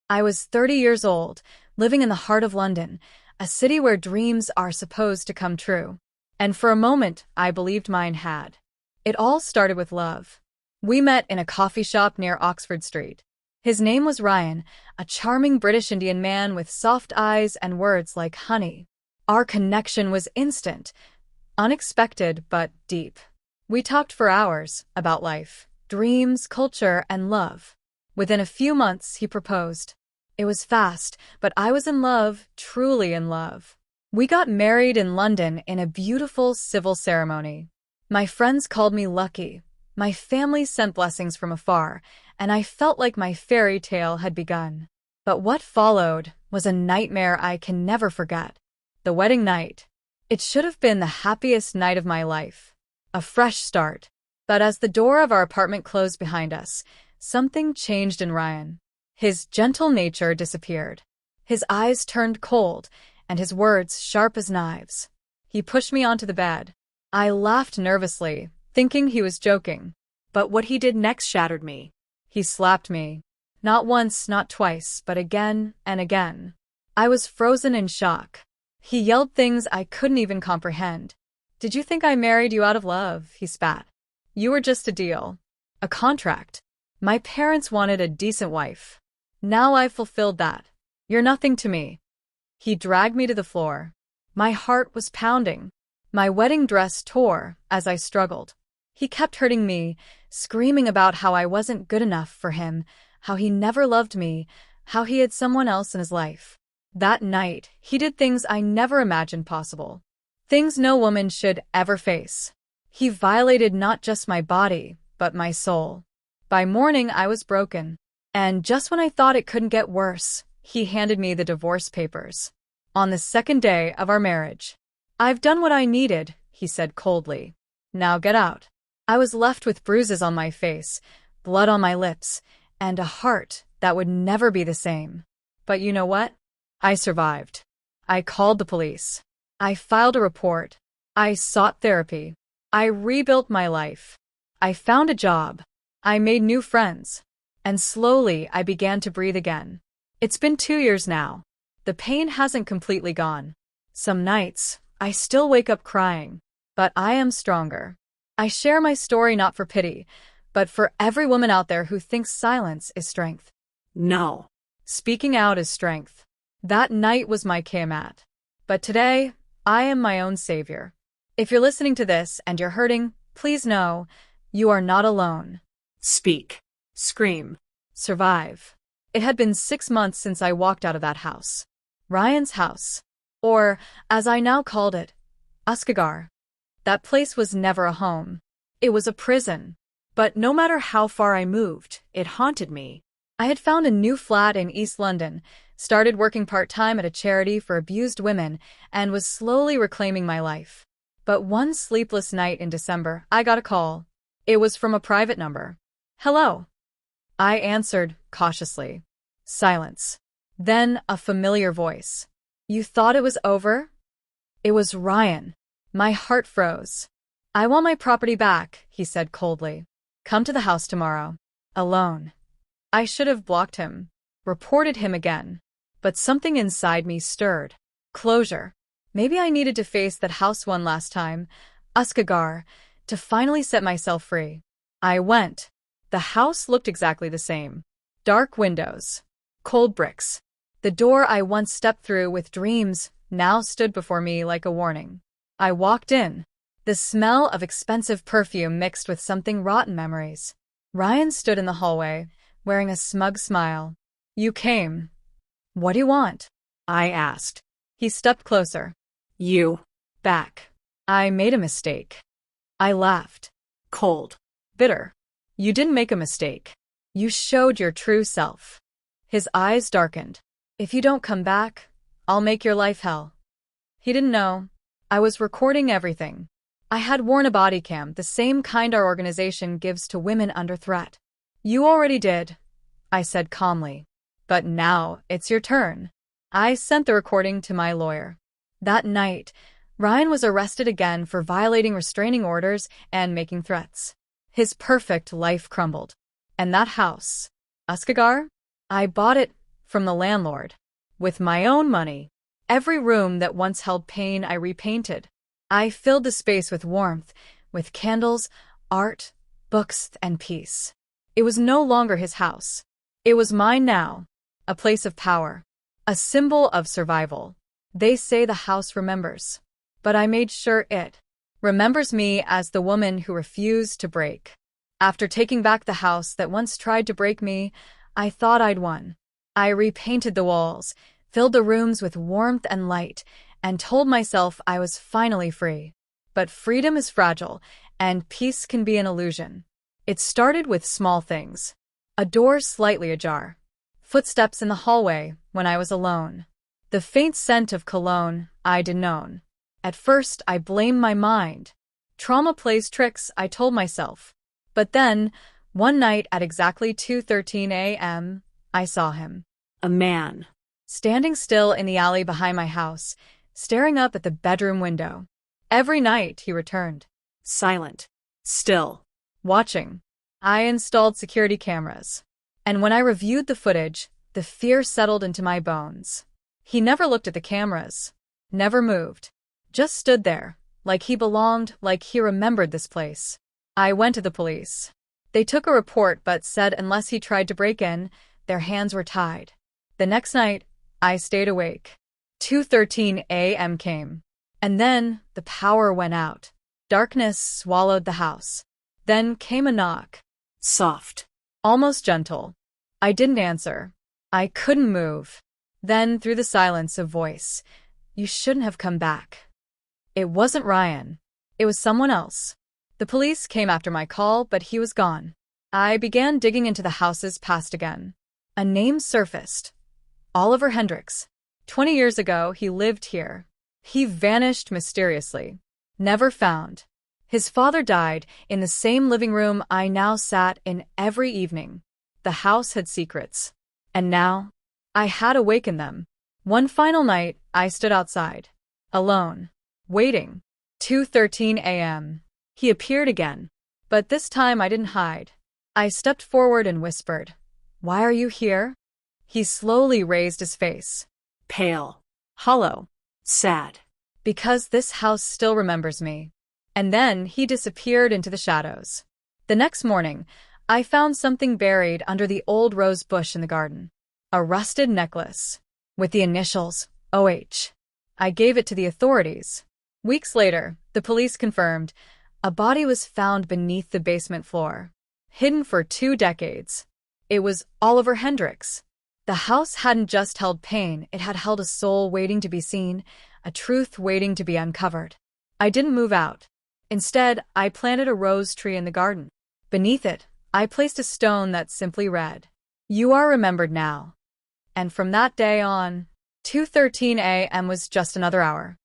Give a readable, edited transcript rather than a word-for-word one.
I was 30 years old, living in the heart of London, a city where dreams are supposed to come true. And for a moment, I believed mine had. It all started with love. We met in a coffee shop near Oxford Street. His name was Ryan, a charming British Indian man with soft eyes and words like honey. Our connection was instant, unexpected but deep. We talked for hours about life, dreams, culture, and love. Within a few months, he proposed. It was fast, but I was in love, truly in love. We got married in London in a beautiful civil ceremony. My friends called me lucky. My family sent blessings from afar, and I felt like my fairy tale had begun. But what followed was a nightmare I can never forget. The wedding night. It should have been the happiest night of my life. A fresh start. But as the door of our apartment closed behind us, something changed in Ryan. His gentle nature disappeared. His eyes turned cold, and his words sharp as knives. He pushed me onto the bed. I laughed nervously, thinking he was joking. But what he did next shattered me. He slapped me. Not once, not twice, but again and again. I was frozen in shock. He yelled things I couldn't even comprehend. "Did you think I married you out of love?" he spat. "You were just a deal. A contract. My parents wanted a decent wife. Now I've fulfilled that. You're nothing to me." He dragged me to the floor. My heart was pounding. My wedding dress tore as I struggled. He kept hurting me, screaming about how I wasn't good enough for him, how he never loved me, how he had someone else in his life. That night, he did things I never imagined possible. Things no woman should ever face. He violated not just my body, but my soul. By morning, I was broken. And just when I thought it couldn't get worse, he handed me the divorce papers. On the second day of our marriage. "I've done what I needed," he said coldly. "Now get out." I was left with bruises on my face, blood on my lips, and a heart that would never be the same. But you know what? I survived. I called the police. I filed a report. I sought therapy. I rebuilt my life. I found a job. I made new friends. And slowly I began to breathe again. It's been 2 years now. The pain hasn't completely gone. Some nights, I still wake up crying. But I am stronger. I share my story not for pity, but for every woman out there who thinks silence is strength. No. Speaking out is strength. That night was my Kiamat. But today, I am my own savior. If you're listening to this and you're hurting, please know you are not alone. Speak. Scream. Survive. It had been 6 months since I walked out of that house. Ryan's house. Or, as I now called it, Uskagar. That place was never a home. It was a prison. But no matter how far I moved, it haunted me. I had found a new flat in East London, started working part-time at a charity for abused women, and was slowly reclaiming my life. But one sleepless night in December, I got a call. It was from a private number. "Hello." I answered, cautiously. Silence. Then a familiar voice. "You thought it was over?" It was Ryan. My heart froze. "I want my property back," he said coldly. "Come to the house tomorrow." Alone. I should have blocked him, reported him again. But something inside me stirred. Closure. Maybe I needed to face that house one last time, Uskagar, to finally set myself free. I went. The house looked exactly the same. Dark windows. Cold bricks. The door I once stepped through with dreams now stood before me like a warning. I walked in. The smell of expensive perfume mixed with something rotten memories. Ryan stood in the hallway, wearing a smug smile. "You came. What do you want?" I asked. He stepped closer. "You." Back. "I made a mistake." I laughed. Cold. Bitter. "You didn't make a mistake. You showed your true self." His eyes darkened. "If you don't come back, I'll make your life hell." He didn't know. I was recording everything. I had worn a body cam, the same kind our organization gives to women under threat. "You already did," I said calmly. "But now it's your turn." I sent the recording to my lawyer. That night, Ryan was arrested again for violating restraining orders and making threats. His perfect life crumbled. And that house, Uskagar, I bought it from the landlord. With my own money. Every room that once held pain I repainted. I filled the space with warmth, with candles, art, books, and peace. It was no longer his house. It was mine now. A place of power. A symbol of survival. They say the house remembers. But I made sure it remembers me as the woman who refused to break. After taking back the house that once tried to break me, I thought I'd won. I repainted the walls, filled the rooms with warmth and light, and told myself I was finally free. But freedom is fragile, and peace can be an illusion. It started with small things. A door slightly ajar. Footsteps in the hallway when I was alone. The faint scent of cologne I'd known. At first, I blamed my mind. Trauma plays tricks, I told myself. But then, one night at exactly 2:13 a.m., I saw him. A man. Standing still in the alley behind my house, staring up at the bedroom window. Every night, he returned. Silent. Still. Watching. I installed security cameras. And when I reviewed the footage, the fear settled into my bones. He never looked at the cameras. Never moved. Just stood there, like he belonged, like he remembered this place. I went to the police. They took a report but said unless he tried to break in, their hands were tied. The next night, I stayed awake. 2:13 a.m. came. And then, the power went out. Darkness swallowed the house. Then came a knock. Soft. Almost gentle. I didn't answer. I couldn't move. Then, through the silence, a voice. You shouldn't have come back. It wasn't Ryan. It was someone else. The police came after my call, but he was gone. I began digging into the house's past again. A name surfaced. Oliver Hendricks. 20 years ago, he lived here. He vanished mysteriously. Never found. His father died in the same living room I now sat in every evening. The house had secrets. And now, I had awakened them. One final night, I stood outside. Alone. Waiting. 2:13 a.m. He appeared again. But this time I didn't hide. I stepped forward and whispered, "Why are you here?" He slowly raised his face. Pale. Hollow. Sad. Because this house still remembers me. And then he disappeared into the shadows. The next morning, I found something buried under the old rose bush in the garden. A rusted necklace. With the initials, OH. I gave it to the authorities. Weeks later, the police confirmed a body was found beneath the basement floor, hidden for 2 decades. It was Oliver Hendricks. The house hadn't just held pain, it had held a soul waiting to be seen, a truth waiting to be uncovered. I didn't move out. Instead, I planted a rose tree in the garden. Beneath it, I placed a stone that simply read, "You are remembered now." And from that day on, 2:13 a.m. was just another hour.